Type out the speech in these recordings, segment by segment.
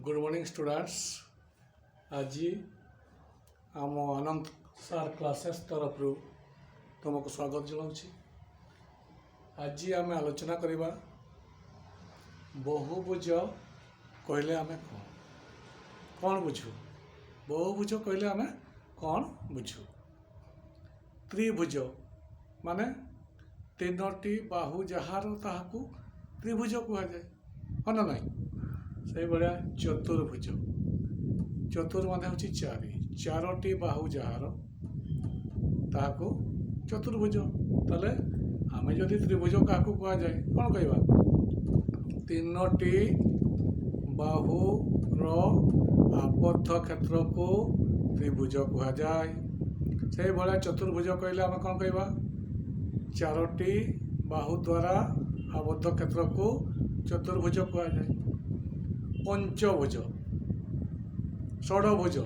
Good morning students. आज आम आनंद सार क्लासेस तरफ तुमको स्वागत जनाऊँ। आज आम आलोचना करवा बहुभुज कहले आम कौन बुझू। बहुभुज कहले आम कौन बुझू। त्रिभुज माने तीनोटी बाहु जार ताहाकू त्रिभुज कह जाए हाँ ना नहीं। से भाया चतुर्भुज चतुर मान हूँ चारि चारोटी बाहु जार ताहाकू चतुर्भुज। ताले आमे जदि त्रिभुज क्या कह जाए कौन कहवा तीनोटी बाहु आबद्ध क्षेत्र को त्रिभुज कह जाए। से भाया चतुर्भुज कहले आम कौन कहवा चारोटी बाहु द्वारा आबद्ध क्षेत्र को चतुर्भुज कह जाए। पंचभुज षडभुज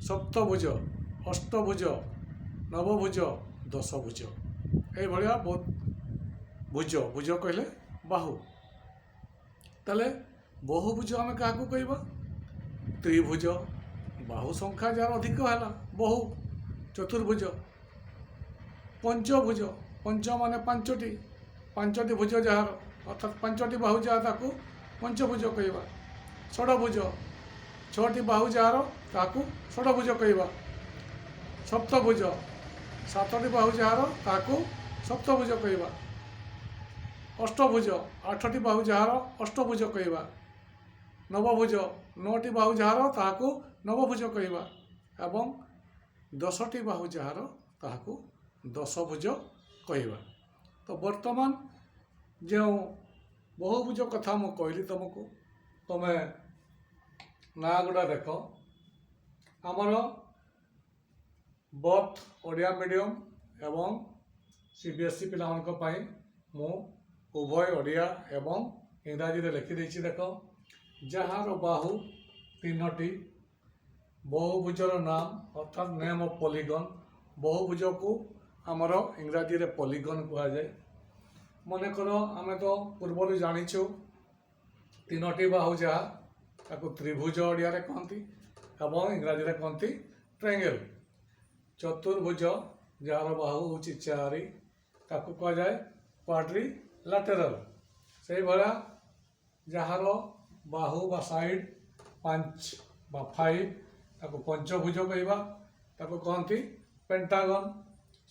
सप्तभुज अष्टभुज नवभुज दशभुज ये बहुत भुज भुज कहले बाहु। ताले बहुभुज आम क्या कहवा त्रिभुज बाहु संख्या जार अधिक है बहु चतुर्भुज। पंचभुज पंच माने पांचटी पांचटी भुज जार अर्थात पांचटी बाहु जार ताकू पंचभुज कहवा। षडभुज छटी बाहु जार ताकू षडभुज कहवा। सप्तभुज सातटी बाहु जार ताकू सप्तभुज कहवा। अष्टभुज आठटी बाहु जार अष्टभुज कहवा। नवभुज नौटी बाहु जार ताकू नवभुज कहवा। एवं दशटी बाहु जार ताकू दशभुज कहवा। तो वर्तमान जो बहुभुज कथा मु कहली तुमको तुमे ना गुड़ा देख आमर बथ ओडिया मीडियम एवं सीबीएसई पिला मु उभय ओडिया एवं इंग्राजी रे लिखि देछि। देख जार बाहु तीनोटी बहुभुजर नाम अर्थात नेम ऑफ पॉलीगन बहुभुज को आमर इंग्राजी रे पॉलीगन कह जाए। मन कर आम तो पूर्व जाचु तीनोटी बाहु जहाँ ताको त्रिभुज ओडिया रे कहती एवं इंग्राजी रे कहती ट्रायंगल। चतुर्भुज जार बाहु हूँ चारि ताको कह जाए क्वाड्रिलैटरल। से भाया जार बाहु बा साइड पांच बा फाइव ताको पंचभुज कहवा ताको कहती पेंटागन।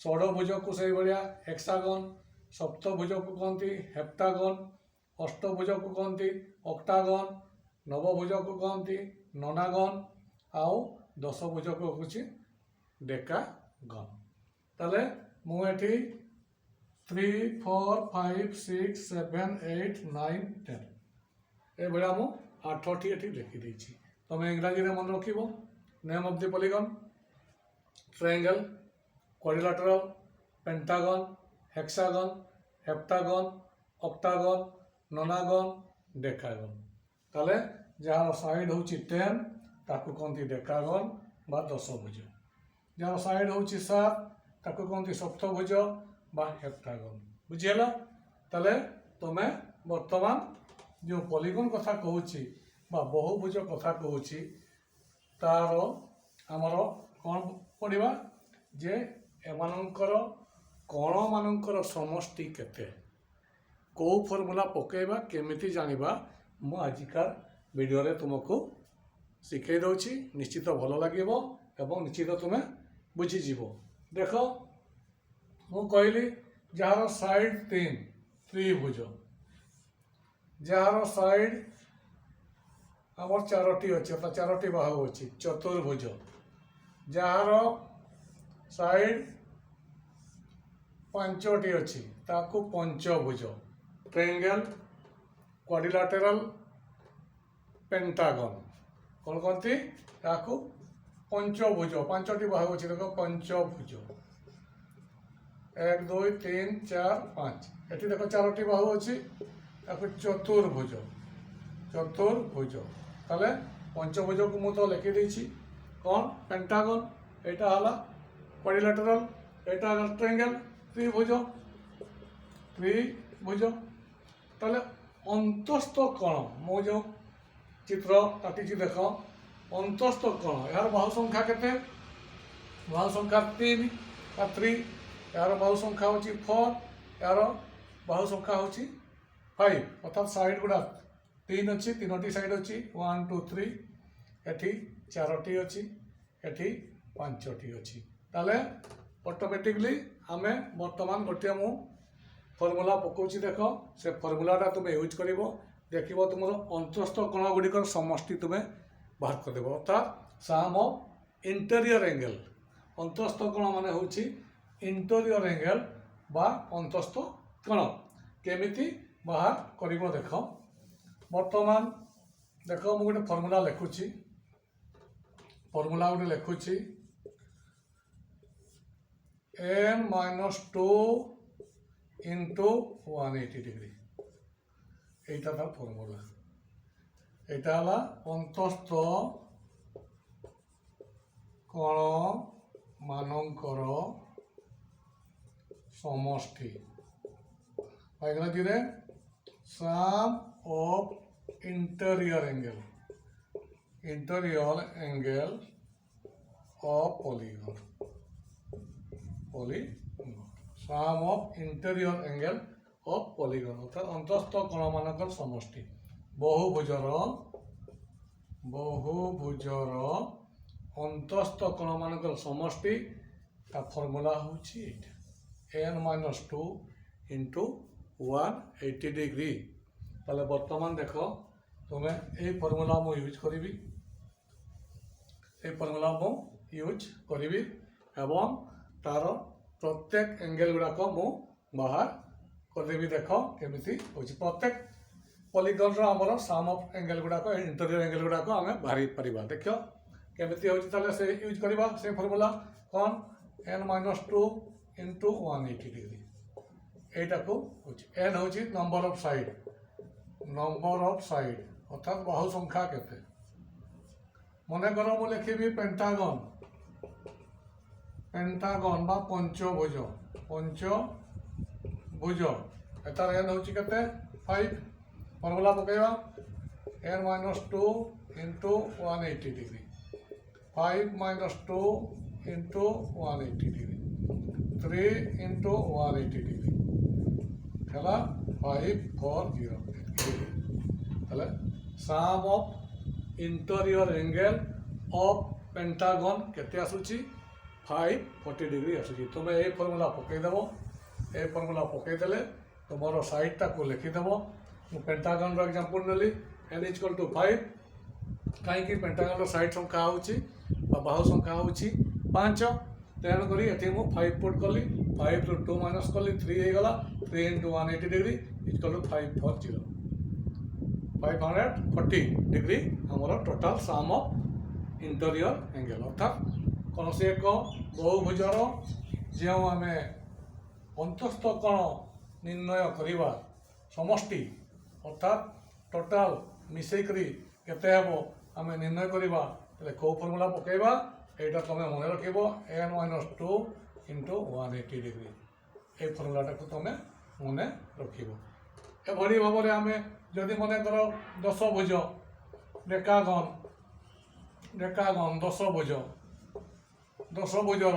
षडभुज को से भाया हेक्सागन। सप्तभुज को कहती हेप्टागन। अष्टभुज को कहती ऑक्टागन। नवभुज को कहती नोनागन आउ दशभुज को कहूँ डेकागन। ताले मुझे 3 4 5 6 7 8 9 10 ये भाया मु 8टी ये लिखी देछि। तुम इंग्राजी रे मन रखिबो name of the polygon triangle quadrilateral pentagon hexagon heptagon octagon nonagon decagon. ताले जार साइड हूँ 10 ताकू कहती डेकागन बा दशभुज। जार साइड हूँ 7 ताकू कहती सप्तभुज बा हेप्टागन। बुझीगला। ताले तुमे वर्तमान जो पॉलीगन कथा कहूँ बा बहुभुज कथा कहूँ तार आमर कौन पढ़ा जे एमानंकर कण मानकर समष्टि केते कौ फर्मूला पकेबा केमिति जानिबा मु आजिकार वीडियो रे तुमको शिखै दउछि। निश्चित भल लागिबो एवं निश्चित तुमे बुझी जीवो। देख मु कहली जार साइड 3 त्रिभुज जार साइड आमर चारोटी अच्छे अर्थात चारोटी बाहु अच्छी चतुर्भुज। जार साइड पांचटी अच्छी ताकू पंचभुज। ट्रायंगल क्वाड्रिलैटरल पेंटागन कौन कहती ताकू पंचभुज। पांचटी बाहु अच्छी देखो पंचभुज 1 2 3 4 5 ये देख चारोटी बाहु अच्छी ताकू चतुर्भुज चतुर्भुज। ताले पंचभुज को मुझे लिखी देछि कौन पेंटागन एटा हला क्वाड्रिलैटरल एटा हला ट्रायंगल त्रिभुज त्रिभुज। ताले अंतस्थ कण मो जो चित्र काटी देख अंतस्थ कोण यार बाहु संख्या केते बाहु संख्या 3 का 3 यार बाहु संख्या होची 4 यार बाहु संख्या होची 5 अर्थात साइड गुड़ा 3 अच्छी तीनोटी साइड अच्छी 1 2 3 एठी 4टी अच्छी एठी 5टी अच्छी ताले ऑटोमेटिकली आमे वर्तमान गोटे मु फॉर्मूला पकाउछि देख से फॉर्मूलाटा तुम यूज करिवो देखिबो तुमर अंतस्थ कोण गुड़िकर समष्टि तुम्हें बाहर कर देबो अर्थात सम ऑफ इंटीरियर एंगल अंतस्थ कोण माने होछि इंटीरियर एंगल बा अंतस्थ कोण केमिति बाहर करिवो देख वर्तमान देख मु गोटे फॉर्मूला लिखुछि फॉर्मूला गोटे लिखुछि n-2 into 180 डिग्री এইটা তার ফর্মুলা এটা হলো অন্তস্থ কোণ মানঙ্কর সমষ্টি ইংরেজিতে sum of interior angle of polygon sum of interior angle of polygon অর্থাৎ অন্তস্থ কোণ মানকর সমষ্টি বহুভুজর অন্তস্থ কোণ মানকর সমষ্টি তা ফর্মুলা হচ্ছে n-2 into 180 ডিগ্রি তাহলে বর্তমান দেখ তুমি এই ফর্মুলা মু ইউজ করিবি এই ফর্মুলা মু ইউজ করিবি এবং তার प्रत्येक एंगल गुड़ाक मु बाहर करदेवी देख केमिति होछि प्रत्येक पॉलीगन रो हमर सम ऑफ एंगल गुड़ाक इंटीरियर एंगल गुड़ाक आमे बाहरी परिबा देखियो केमिति होछि ताले से यूज करबा से फार्मूला कोन n-2 into 180 डिग्री एटा को होछि n होछि नंबर ऑफ साइड अर्थात बाहु संख्या केते मने करो मु लिखिबी पेंटागन बा पंचभुज एतार एन होछि केते 5 फॉर्मूला पकेबा n-2 into 180 degree 5-2 into 180 degree 3 into 180 degree हला 540 हला sum of interior angle of pentagon केते आसुछि 540 डिग्री आसुची तुम ये फॉर्मूला पकईदेव ये फॉर्मूला पकईदे तुम साइडटा को लिखिदेव मु पेंटागन रो एग्जांपल नेली n = 5 कहीं पेंटागन साइड संख्या होची बाहु संख्या होची 5 तेणु करी एठी मु 5 पुट कली 5 ରୁ 2 माइनस कली 3 हे गला 3 into 180 डिग्री = 540 डिग्री हमर total sum of interior angle अर्थात कौन से एक बहुभुजर जो आम अंतस्थ कोण निर्णय करवा समष्टि अर्थात टोटाल मिसेकरी केते हेबो आम निर्णय करवा कौ फॉर्मूला पकेबा एटा तुम मन रख n-2 into 180 डिग्री ये फॉर्मूलाटा को तुम मन रख एभली भाव में आम जदि मन कर 10 भुज रेखागन 10 भुजर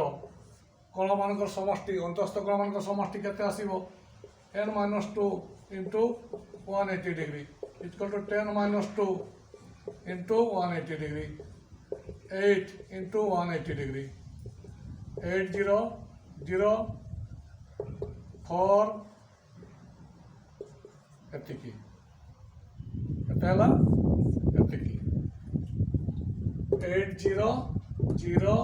कोण मानकर समष्टि अंतस्थ कोण मानकर समष्टि केते आसीबो n-2 into 180 degree = 10-2 into 180 degree 8 into 180 degree 8 0 0 4 एतिकी केतेला एतिकी 8 0 0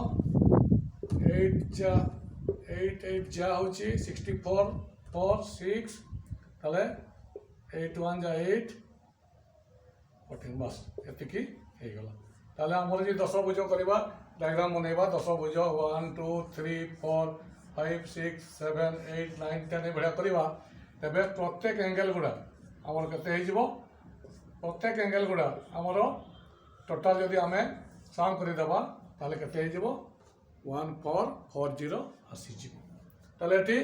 8 जा होची 64 4 6 ताले 8 1 जा 8 14 बस एतिकी हे गला ताले हमर जे 10 भुज करबा डायग्राम बनेबा 10 भुज 1 2 3 4 5 6 7 8 9 10 बढ़िया करबा तबे प्रत्येक एंगल गुडा हमर कते हे जिवो प्रत्येक एंगल गुडा हमर टोटल जदि आमे सम करि देबा ताले कते हे जिवो 1440 आसीजी ताले एठी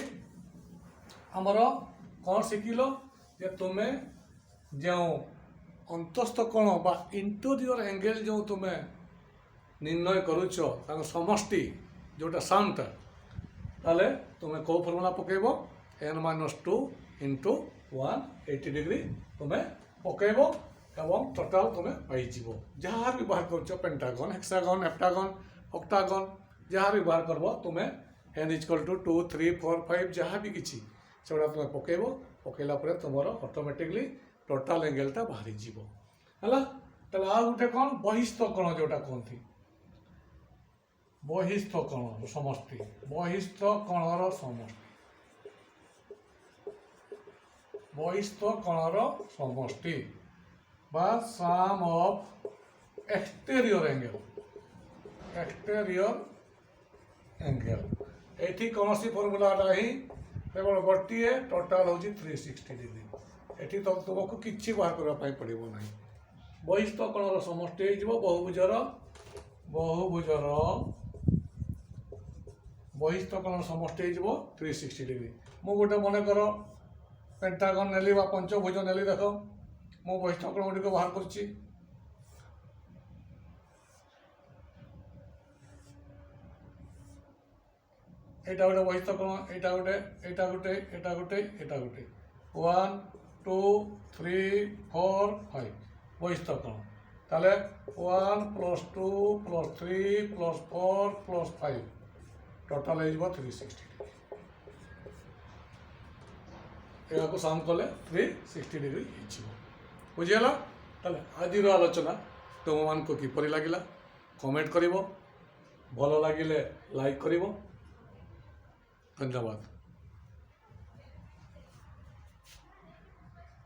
हमर कोन सिकिलो जे तुमे जो अंतस्थ कोण बा इंटेरियर एंगल जो तुम्हें निर्णय करुच समष्टि जोटा सामटा ताले तुम्हें कौ फर्मुला पकेब n-2 इंटू 180 डिग्री तुम्हें पकेब एवं टोटाल तुम्हें पाइजिब जहाँ भी बाहर कर पेंटागन हेक्सागन हेप्टागन ऑक्टागन जहाँ भी बाहर कर तुम्हें n = 2 3 4 5 जहाँ भी किसी से तुम्हें पकेब पकेला तुम ऑटोमेटिकली टोटाल एंगलटा बाहरी जीव है ताले आ गोटे कौन बहिस्थ कोण जोटा कहती बहिस्थ कोण समष्टि बहिस्थ कोणर समष्टि बहिस्थ कोणर समष्टि बा सम ऑफ एक्सटेरियर एंगल एठी कौन सी फर्मुला नहीं केवल गोटे टोटाल हूँ 360 डिग्री एठी तो तुमको किसी बाहर करने पड़ो ना बहिस्थ कोणर समष्टि हो बहुभुजर बहिस्थ कोणर समष्टि हो 360 डिग्री मु गोटे मन कर पेंटागन नेली पंचभुज नेली देख मु बहिस्थ कोण गुड़िक बाहर करुच्ची एटा गोटे बहिस्थ कोण एटा गोटे 1 2 3 4 5 बहिस्थ कोण ताले 1 + 2 + 3 + 4 + 5 टोटाल हो 360 डिग्री या साम कले 360 डिग्री बुझीगला ताले आज आलोचना तुम मान को किपरि लागिला कमेंट करिवो भलो लागिले लाइक करिवो धन्यवाद।